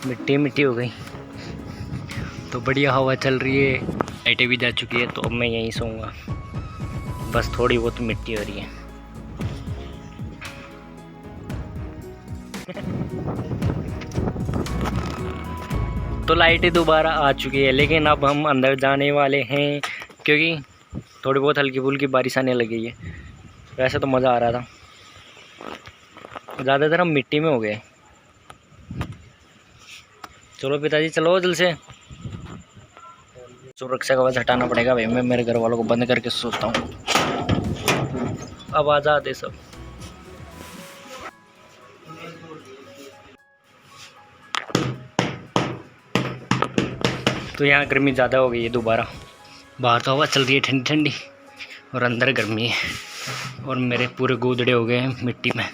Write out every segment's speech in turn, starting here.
मिट्टी मिट्टी हो गई। तो बढ़िया हवा चल रही है, लाइटें भी जा चुकी है, तो अब मैं यहीं सोऊंगा। बस थोड़ी बहुत मिट्टी हो रही है। तो लाइटें दोबारा आ चुकी है, लेकिन अब हम अंदर जाने वाले हैं क्योंकि थोड़ी बहुत हल्की फुल्की बारिश आने लगी है। वैसे तो मज़ा आ रहा था, ज़्यादातर हम मिट्टी में हो गए। चलो पिताजी चलो जल्द से। सुरक्षा कवच हटाना पड़ेगा भाई, मैं मेरे घर वालों को बंद करके सोचता हूँ। अब आज़ाद है सब। तो यहाँ गर्मी ज़्यादा हो गई है दोबारा। बाहर तो हवा चल रही है ठंडी ठंडी और अंदर गर्मी है और मेरे पूरे गोदड़े हो गए हैं मिट्टी में।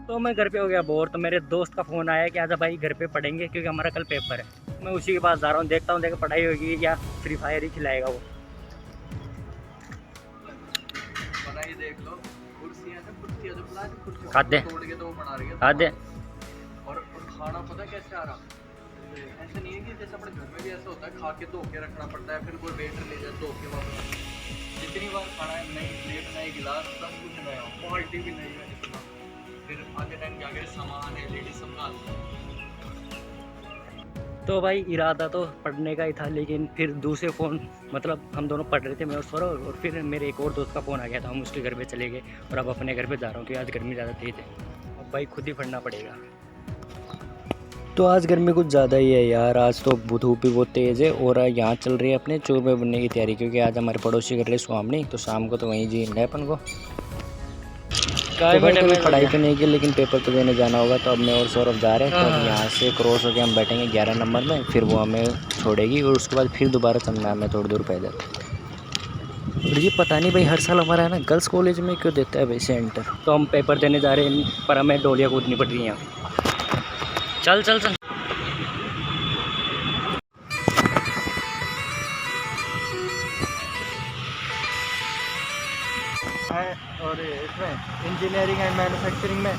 तो मैं घर पे हो गया बोर, तो मेरे दोस्त का फ़ोन आया कि आजा भाई घर पे पढ़ेंगे क्योंकि हमारा कल पेपर है। मैं उसी के पास जा रहा हूँ, देखता हूँ देखो पढ़ाई होगी या फ्री फायर ही खिलाएगा वो। देख लो खाते तोड़ के तो वो बना रही है खाते और खाना पता कैसे आ रहा, ऐसा नहीं है कि जैसे अपने घर में भी ऐसा होता है खा के धो के रखना पड़ता है, फिर कोई वेटर ले जाए धो के वापस। जितनी बार खाना है नई प्लेट नई गिलास सब कुछ नया, क्वालिटी भी नई है, फिर आगे टाइम के आगे सामान है लेडीज संभाल। तो भाई इरादा तो पढ़ने का ही था, लेकिन फिर दूसरे फ़ोन मतलब हम दोनों पढ़ रहे थे मैं और सौरभ, और फिर मेरे एक और दोस्त का फ़ोन आ गया था, हम उसके घर पे चले गए और अब अपने घर पे जा रहा हूँ क्योंकि आज गर्मी ज़्यादा तेज़ है। अब भाई खुद ही पढ़ना पड़ेगा। तो आज गर्मी कुछ ज़्यादा ही है यार, आज तो धूप भी बहुत तेज़ है और यहाँ चल रही है अपने चूरमे बनने की तैयारी, क्योंकि आज हमारे पड़ोसी कर रहे सुहामनी, तो शाम को तो वहीं जी है अपन को। तो भाई कभी पढ़ाई तो नहीं की, लेकिन पेपर तो देने जाना होगा। तो अब मैं और सौरभ जा रहे हैं, तो अब यहाँ से क्रॉस होकर हम बैठेंगे 11 नंबर में, फिर वो हमें छोड़ेगी और उसके बाद फिर दोबारा चलना है हमें थोड़ी दूर पैदल। और ये पता नहीं भाई हर साल हमारा है ना गर्ल्स कॉलेज में क्यों देता है भाई सेंटर। तो हम पेपर देने जा रहे हैं, पर हमें डोलियाँ कूदनी पड़ रही हैं यहाँ। चल चल चल। और इसमें इंजीनियरिंग एंड मैन्युफैक्चरिंग में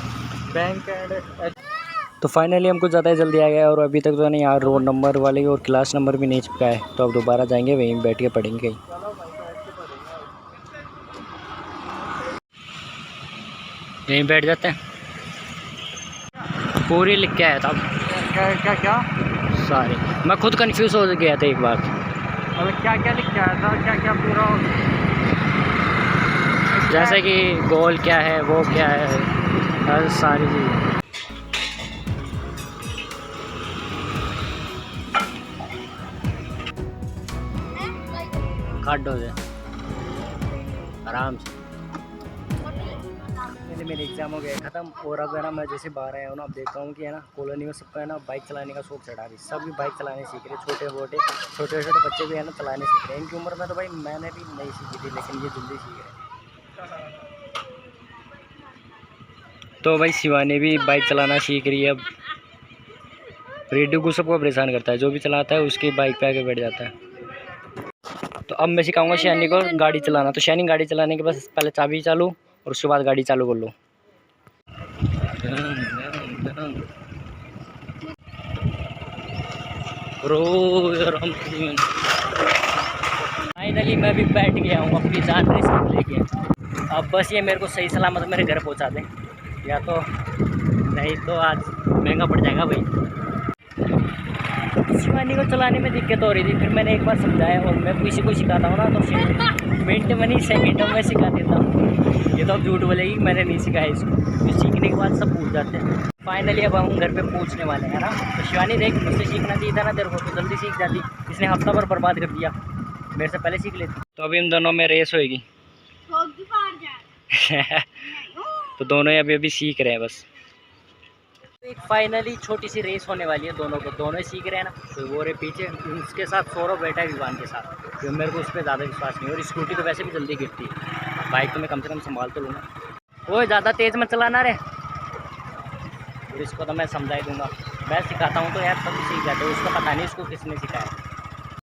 बैंक एंड। तो फाइनली हमको ज़्यादा जल्दी आ गया और अभी तक तो नहीं यार रोड नंबर वाले और क्लास नंबर भी नहीं चिपका है, तो अब दोबारा जाएंगे वहीं बैठ के पढ़ेंगे। यहीं बैठ जाते हैं। पूरी लिख के आया था। क्या क्या क्या सारे मैं खुद कंफ्यूज हो गया था एक बार। मतलब क्या क्या लिख के आया था, क्या क्या पूरा जैसे कि गोल क्या है वो क्या है, हर सारी चीज़। काट दो आराम से। पहले मेरे एग्ज़ाम हो गए ख़त्म और अब है ना मैं जैसे बाहर आया हूँ ना, अब देखता हूँ कि है ना कॉलोनी में सबको है ना बाइक चलाने का शौक चढ़ा रही, सब भी बाइक चलाने सीख रहे, छोटे छोटे बच्चे भी है ना चलाने सीख रहे हैं। इनकी उम्र में तो भाई मैंने भी नहीं सीखी थी, लेकिन ये जल्दी सीख रहे हैं। तो भाई शिवानी भी बाइक चलाना सीख रही है अब। रेडियो को सबको परेशान करता है, जो भी चलाता है उसकी बाइक पे आके बैठ जाता है। तो अब मैं सिखाऊंगा शैनी को गाड़ी चलाना। तो शैनी गाड़ी चलाने के बस पहले चाबी चालू और उसके बाद गाड़ी चालू कर लो। फाइनली मैं भी बैठ गया हूँ अपनी जान रिस्क लेके। अब बस ये मेरे को सही सलामत मेरे घर पहुँचा दें, या तो नहीं तो आज महंगा पड़ जाएगा भाई। शिवानी को चलाने में दिक्कत हो रही थी, फिर मैंने एक बार समझाया, और मैं किसी को सिखाता हूँ ना तो मिनट में नहीं सेकंडों में सिखा देता हूँ। ये तो अब झूठ बोलेगी मैंने नहीं सिखाया इसको, तो सीखने के बाद सब पूछ जाते हैं। फाइनली अब हम घर पे पूछने वाले हैं ना। तो शिवानी देख मुझसे सीखना चाहिए था ना तेरे को, तो जल्दी सीख जाती। इसने हफ्ता भर बर्बाद कर दिया, मेरे से पहले सीख लेती। तो अभी इन दोनों में रेस होएगी। तो दोनों अभी अभी सीख रहे हैं बस। एक फाइनली छोटी सी रेस होने वाली है दोनों को, दोनों ही सीख रहे हैं ना। तो वो रहे पीछे, उसके साथ सौरभ बैठा है विवान के साथ, तो मेरे को उस पर ज़्यादा विश्वास नहीं। और स्कूटी तो वैसे भी जल्दी गिरती है, बाइक तो मैं कम से कम संभाल तो लूँगा। वो ज़्यादा तेज़ मत चलाना रे, और इसको तो मैं समझा ही दूँगा। मैं सिखाता हूँ तो यार सब सीख जाते हैं, उसको पता नहीं इसको किसने सिखाया।